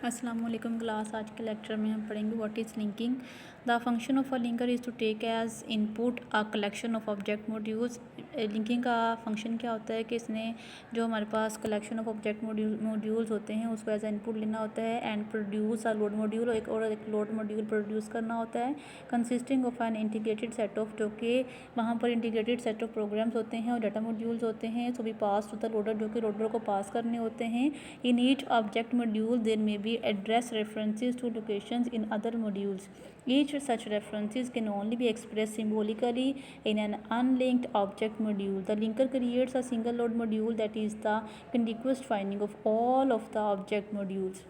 अस्सलाम वालेकुम क्लास। आज के लेक्चर में हम पढ़ेंगे what is linking. The function of a linker is to take as input a collection of object modules. Linking का फंक्शन क्या होता है कि इसने जो हमारे पास कलेक्शन ऑफ ऑब्जेक्ट मॉड्यूल्स होते हैं उसको एज इनपुट लेना होता है and produce a load module, एक लोड मॉड्यूल प्रोड्यूस करना होता है consisting of an integrated set of, जो कि वहाँ पर इंटीग्रेटेड सेट ऑफ प्रोग्राम्स होते हैं और डाटा मॉड्यूल्स होते हैं। सो भी पास टू द लोडर, जो कि लोडर को पास करने होते हैं। In each object module there may be address references to locations in other modules. Each such references can only be expressed symbolically in an unlinked object module. The linker creates a single load module that is the contiguous finding of all of the object modules.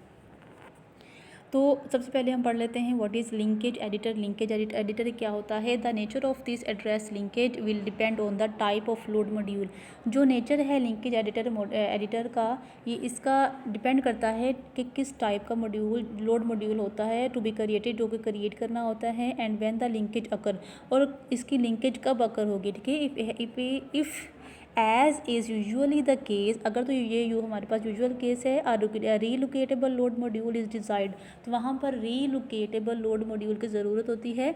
तो सबसे पहले हम पढ़ लेते हैं what is linkage editor. Linkage editor क्या होता है? The nature of this address linkage will depend on the type of load module. जो नेचर है लिंकेज एडिटर का, ये इसका डिपेंड करता है कि किस टाइप का मॉड्यूल लोड मॉड्यूल होता है टू बी क्रिएटेड, जो कि क्रिएट करना होता है, and when the linkage occur, और इसकी लिंकेज कब अकर होगी। ठीक है, if as is usually the case, अगर तो ये हमारे पास यूजुअल केस है, relocatable load module is desired, तो वहाँ पर रीलोकेटेबल लोड मॉड्यूल की ज़रूरत होती है।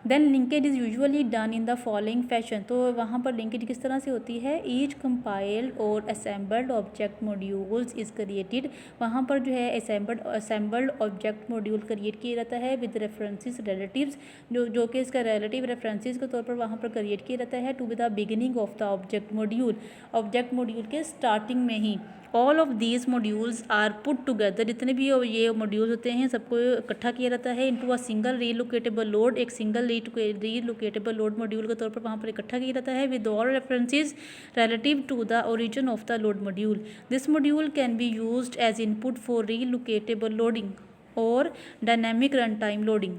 Then linkage is usually done in the following fashion, तो वहाँ पर लिंकेज किस तरह से होती है? Each compiled or assembled object modules is created, वहाँ पर जो है असेंबल्ड ऑब्जेक्ट मॉड्यूल क्रिएट किया जाता है विद रेफरेंसेस रिलेटिव्स, जो कि इसका रिलेटिव रेफरेंसेस के तौर पर वहाँ पर क्रिएट किया जाता है to be the beginning of the object module के स्टार्टिंग में ही। All of these modules are put together, जितने भी ये मॉड्यूल्स होते हैं सबको इकट्ठा किया जाता है into a single relocatable load, एक सिंगल रीलोकेटेबल लोड मॉड्यूल के तौर पर वहाँ पर इकट्ठा किया जाता है with all references relative to the origin of the load module. This module can be used as input for relocatable loading और dynamic run time loading.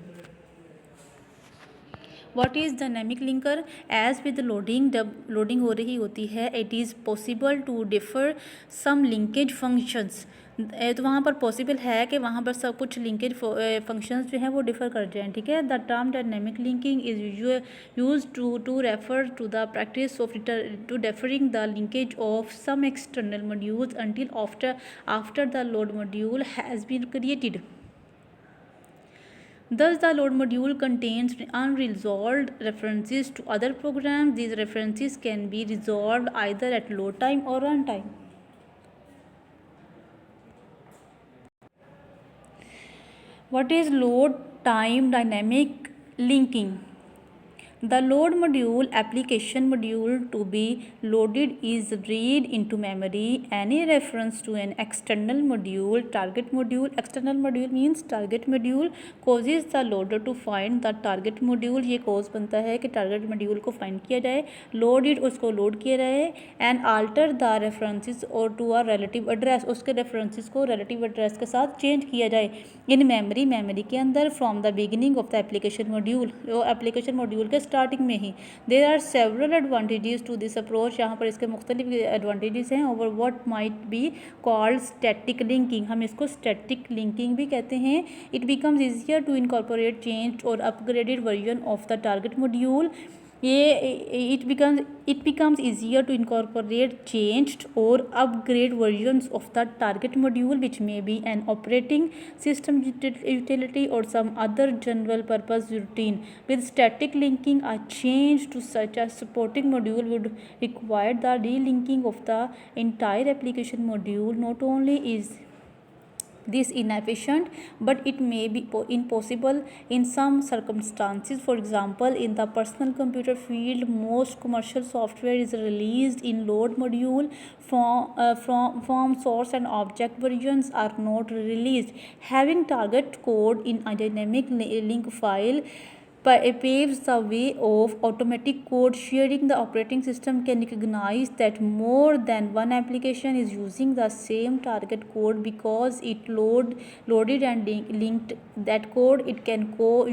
What is dynamic linker? As with loading, जब loading हो रही होती है, it is possible to defer some linkage functions, तो वहाँ पर possible है कि वहाँ पर सब कुछ लिंकेज फंक्शंस जो हैं वो डिफ़र कर जाएँ। ठीक है, the term dynamic linking is use to refer to the practice of to deferring the linkage of some external modules until after the load module has been created. Thus, the load module contains unresolved references to other programs. These references can be resolved either at load time or runtime. What is load time dynamic linking? The load module application module to be loaded is read into memory any reference to an external module. Target module, external module means target module causes the loader to find the target module. ये cause बनता है कि target module को find किया जाए, load it, उसको load किया जाए, and alter the references or to a relative address, उसके references को relative address के साथ change किया जाए in memory के अंदर from the beginning of the application module, वो application module के स्टार्टिंग में ही। There are several advantages to this approach, यहाँ पर इसके मुख्तलिफ एडवांटेजेस हैं over what might be called static linking, हम इसको स्टैटिक लिंकिंग भी कहते हैं। It becomes easier to incorporate change और upgraded version of the target module. it becomes easier to incorporate changed or upgrade versions of the target module, which may be an operating system utility or some other general purpose routine. With static linking, a change to such a supporting module would require the relinking of the entire application module. Not only is this inefficient, but it may be impossible in some circumstances. For example, in the personal computer field, most commercial software is released in load module from source, and object versions are not released. Having target code in a dynamic link file paves the way of automatic code sharing. The operating system can recognize that more than one application is using the same target code because it loaded and linked that code. It can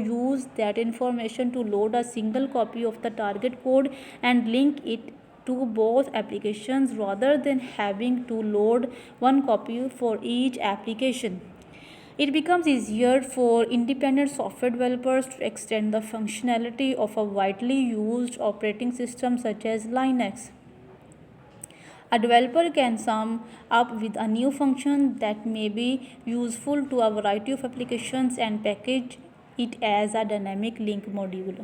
use that information to load a single copy of the target code and link it to both applications rather than having to load one copy for each application. It becomes easier for independent software developers to extend the functionality of a widely used operating system such as Linux. A developer can sum up with a new function that may be useful to a variety of applications and package it as a dynamic link module.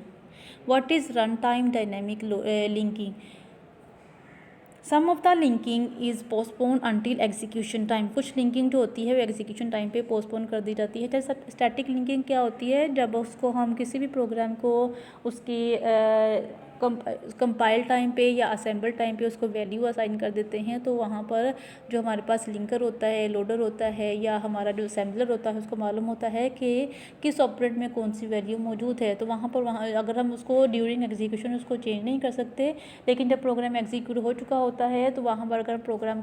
What is runtime dynamic linking? Some of the linking is postpone until execution time. कुछ linking जो होती है वो execution time पे postpone कर दी जाती है। जैसे स्टैटिक लिंकिंग क्या होती है, जब उसको हम किसी भी प्रोग्राम को उसकी कंपाइल टाइम पे या असेंबल टाइम पे उसको वैल्यू असाइन कर देते हैं, तो वहाँ पर जो हमारे पास लिंकर होता है, लोडर होता है या हमारा जो असेंबलर होता है उसको मालूम होता है कि किस ऑपरेंड में कौन सी वैल्यू मौजूद है। तो वहाँ अगर हम उसको ड्यूरिंग एग्जीक्यूशन उसको चेंज नहीं कर सकते, लेकिन जब प्रोग्राम एग्जीक्यूट हो चुका होता है तो वहाँ पर अगर प्रोग्राम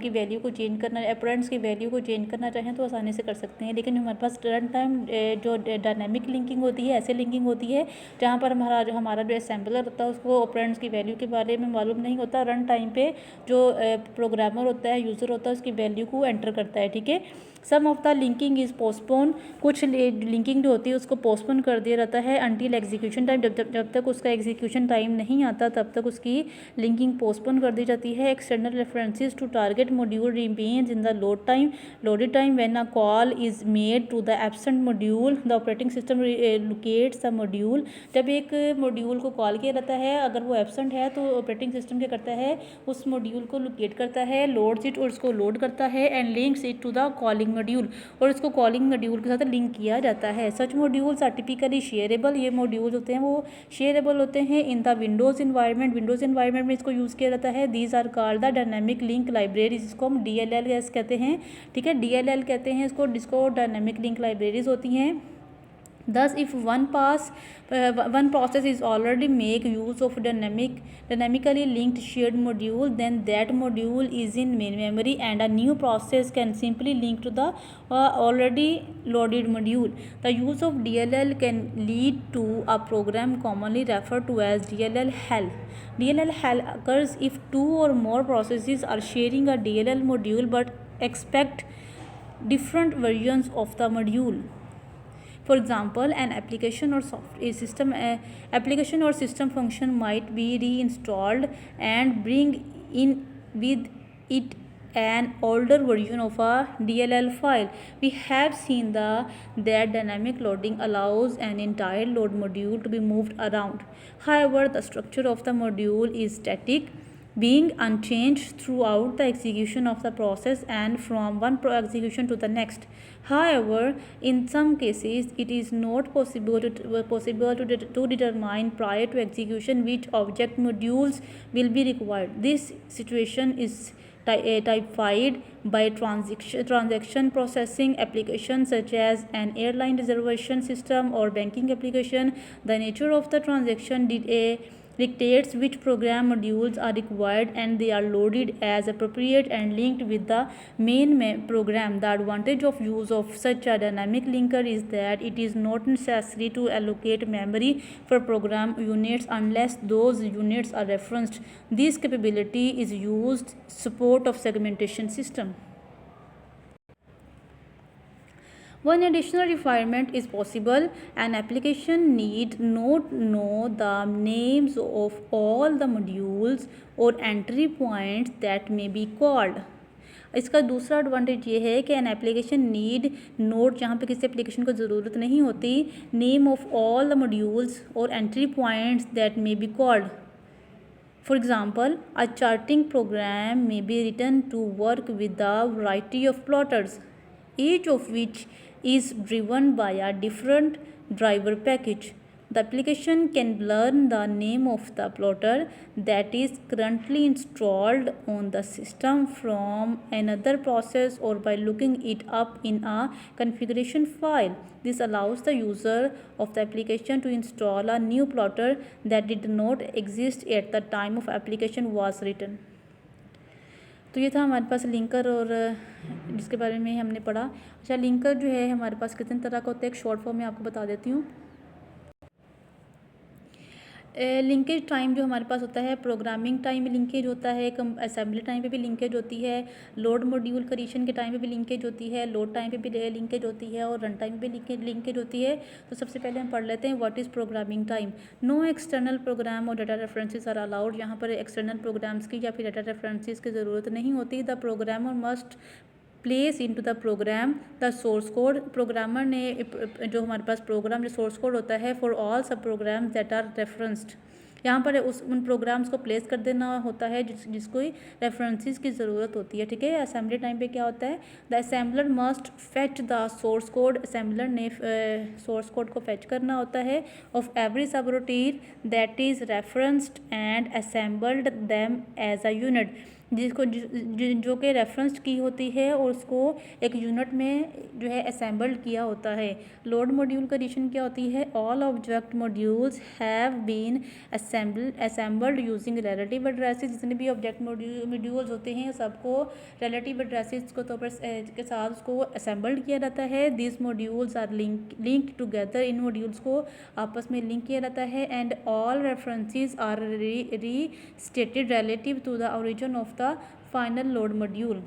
की वैल्यू को चेंज करना, ऑपरेंड्स की वैल्यू को चेंज करना चाहें तो आसानी से कर सकते हैं। लेकिन हमारे पास रन टाइम जो डायनामिक लिंकिंग होती है, ऐसे लिंकिंग होती है जहाँ पर हमारा जो असेंबलर होता है उसको ऑपरेंड्स की वैल्यू के बारे में मालूम नहीं होता। रन टाइम पे जो प्रोग्रामर होता है, यूज़र होता है, उसकी वैल्यू को एंटर करता है। ठीक है, some of the linking is postpone. कुछ लिंकिंग जो होती है उसको पोस्टपोन कर दिया जाता है अंटिल एग्जीक्यूशन टाइम। जब तक उसका एग्जीक्यूशन टाइम नहीं आता तब तक उसकी लिंकिंग पोस्टपोन कर दी जाती है। External references to target module remains in the loaded time when a call is made to the absent module the operating system locates the module. जब एक मॉड्यूल को कॉल किया जाता है, अगर वो एब्सेंट है तो ऑपरेटिंग सिस्टम क्या करता है, उस मॉड्यूल को लोकेट करता है, लोड्स इट और उसको लोड करता है and links it to the calling module, और इसको कॉलिंग मॉड्यूल के साथ लिंक किया जाता है। सच मॉड्यूल्स आर टिपिकली शेयरेबल। ये मॉड्यूल्स होते हैं वो शेयरेबल होते हैं इन द विंडोज़ इन्वायरमेंट में इसको यूज़ किया जाता है। These are called the dynamic link libraries, इसको हम DLL कहते हैं। ठीक है, DLL कहते हैं इसको, जिसको डायनामिक लिंक लाइब्रेरीज होती हैं। Thus, if one process is already make use of dynamically linked shared module, then that module is in main memory, and a new process can simply link to the already loaded module. The use of DLL can lead to a program commonly referred to as DLL hell. DLL hell occurs if two or more processes are sharing a DLL module but expect different versions of the module. For example, an application or system function might be reinstalled and bring in with it an older version of a DLL file. We have seen that dynamic loading allows an entire load module to be moved around. However, the structure of the module is static, being unchanged throughout the execution of the process and from one execution to the next. However, in some cases, it is not possible to determine prior to execution which object modules will be required. This situation is typified by transaction processing applications such as an airline reservation system or banking application. The nature of the transaction dictates which program modules are required, and they are loaded as appropriate and linked with the main program. The advantage of use of such a dynamic linker is that it is not necessary to allocate memory for program units unless those units are referenced. This capability is used support of segmentation system. One additional requirement is possible. An application need not know the names of all the modules or entry points that may be called. इसका दूसरा advantage ये है कि an application need note, जहाँ पे किसी application को ज़रूरत नहीं होती name of all the modules और entry points that may be called. For example, a charting program may be written to work with a variety of plotters, each of which is driven by a different driver package. The application can learn the name of the plotter that is currently installed on the system from another process or by looking it up in a configuration file. This allows the user of the application to install a new plotter that did not exist at the time of application was written. तो ये था हमारे पास linker, और जिसके बारे में हमने पढ़ा. अच्छा, लिंकर जो है हमारे पास कितने तरह का होता है, एक शॉर्ट फॉर्म में आपको बता देती हूँ. लिंकेज टाइम जो हमारे पास होता है, प्रोग्रामिंग टाइम में लिंकेज होता है, असेंबली टाइम पे भी लिंकेज होती है, लोड मॉड्यूल क्रिएशन के टाइम पे भी लिंकेज होती है, लोड टाइम पे भी लिंकेज होती है और रन टाइम पे भी लिंकेज होती है। तो सबसे पहले हम पढ़ लेते हैं what is programming time. No external program or data references are allowed. यहाँ पर एक्सटर्नल प्रोग्राम्स की या फिर डाटा रेफरेंसेस की ज़रूरत नहीं होती। The programmer must place into the program the source code. Programmer ने जो हमारे पास प्रोग्राम जो सोर्स कोड होता है for all subprograms that are referenced, यहाँ पर उन प्रोग्राम्स को प्लेस कर देना होता है जिसको रेफरेंसेस की ज़रूरत होती है। ठीक है, असेंबली टाइम पे क्या होता है, the assembler must fetch the source code. Assembler ने सोर्स कोड को फेच करना होता है of every subroutine that is referenced and assembled them as a unit, जिसको जो कि रेफरेंस की होती है और उसको एक यूनिट में जो है असेंबल्ड किया होता है। लोड मॉड्यूल क्रिएशन क्या होती है, all object modules have been assembled using relative addresses. जितने भी ऑब्जेक्ट मॉड्यूल्स होते हैं सबको रिलेटिव एड्रेसेस को तौर पर के साथ उसको असेंबल्ड किया जाता है। This modules are linked together, इन मॉड्यूल्स को आपस में लिंक किया जाता है। And all references are restated relative to the origin of the final load module.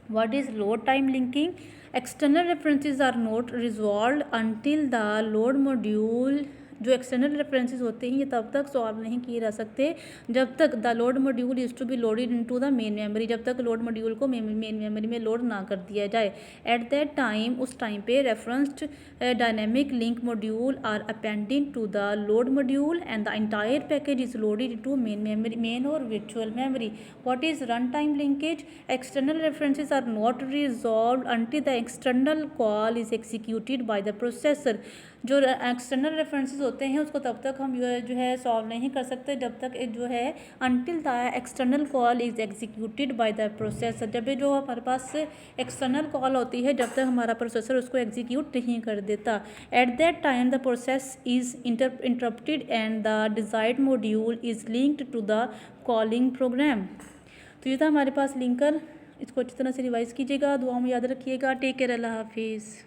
What is load time linking? External references are not resolved until the load module, जो external references होते हैं ये तब तक solve नहीं किए जा सकते जब तक the load module is to be loaded into the main memory, जब तक लोड मॉड्यूल को मेन मेमोरी में लोड ना कर दिया जाए। एट दैट टाइम, उस टाइम पे referenced dynamic link module are appending to the load module and the entire package is loaded into main memory, main और virtual memory. What is run time linkage? External references are not resolve until the external call is executed by the processor। जो external references होते हैं उसको तब तक हम जो है सॉल्व नहीं कर सकते जब तक जो है until the external call is executed by the processor। जब जो हमारे पास एक्सटर्नल कॉल होती है जब तक हमारा प्रोसेसर उसको एग्जीक्यूट नहीं कर देता। At that time the process is interrupted and the desired module is linked to the calling program. तो ये था हमारे पास लिंकर, इसको अच्छी तरह से रिवाइज कीजिएगा, दुआओं में याद रखिएगा। टेक केयर, अल्लाह हाफिज़।